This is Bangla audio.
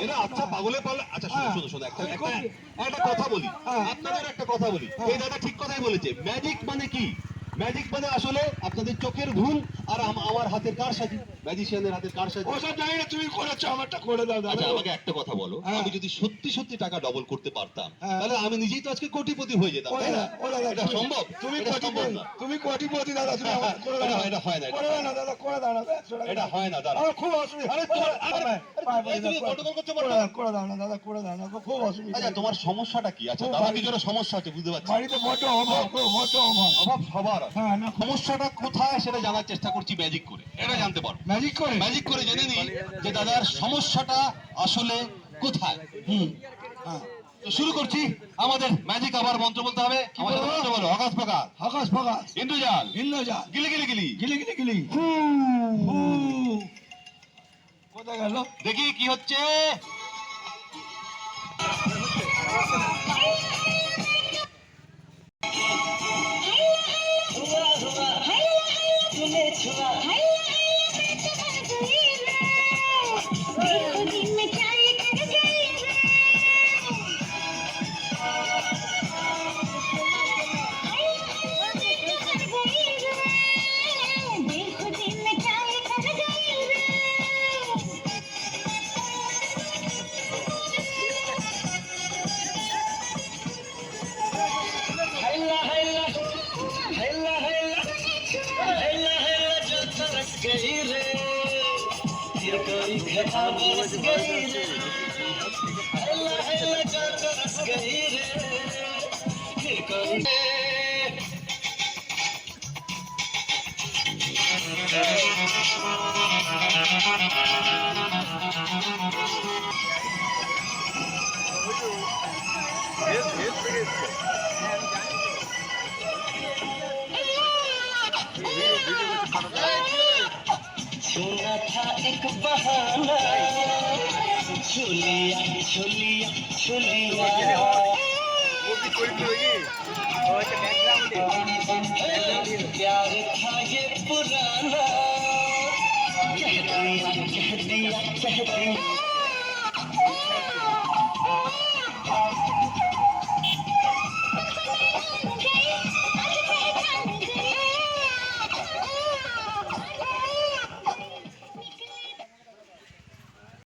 এরা আচ্ছা পাগলে পাগলে। আচ্ছা শোনো শোনো শোনো, একটা কথা বলি, আপনাদের একটা কথা বলি। এই দাদা ঠিক কথাই বলেছে। ম্যাজিক মানে কি? ম্যাজিক মানে আসলে আপনাদের চোখের ভুল আর আমার হাতের কারসাজি, ম্যাজিশিয়ানের হাতের কারসাজি। ওসব জানি না, তুমি করেছো, আমারটা করে দাও। আচ্ছা আমাকে একটা কথা বলো, আমি যদি সত্যি সত্যি টাকা ডবল করতে পারতাম তাহলে আমি নিজেই তো আজকে কোটিপতি হয়ে যেতাম, তাই না? এটা সম্ভব? তুমি কোটিপতি দাদা, তুমি করে দাও। এটা হয় না, করে দাও না দাদা, করে দাও না, এটা হয় না দাদা। আমার খুব অসুবিধা। আরে তুমি গন্ডগোল করছো বড়। করে দাও না দাদা, করে দাও না, খুব অসুবিধা। আচ্ছা তোমার সমস্যাটা কি? আচ্ছা দাদা কি জন্য সমস্যা আছে বুঝতে পারছি। বাড়িতে বড় অভাব, বড় অভাব। অভাব সবার। হ্যাঁ না, সমস্যাটা কোথায় সেটা জানার চেষ্টা করছি ম্যাজিক করে। এটা জানতে পারো ম্যাজিক করে। ম্যাজিক করে জেনে নি যে দাদার সমস্যাটা আসলে কোথায়। হ্যাঁ তো শুরু করছি আমাদের ম্যাজিক। আবার মন্ত্র বলতে হবে আমাদের। মন্ত্র বলো, আকাশ ফাঁকা, আকাশ ফাঁকা, ইন্দ্রজাল, ইন্দ্রজাল, গিলি গিলি গিলি, গিলি গিলি গিলি। কোথায় গেল দেখি কি হচ্ছে। गई रे ये कोई घटा बरस गई रे हेला हेला जो तरस गई रे ये कोई सुना था एक बहाना छुलिया छुलिया छुलिया प्यार था ये पुराना कह दिया कह दिया कह दिया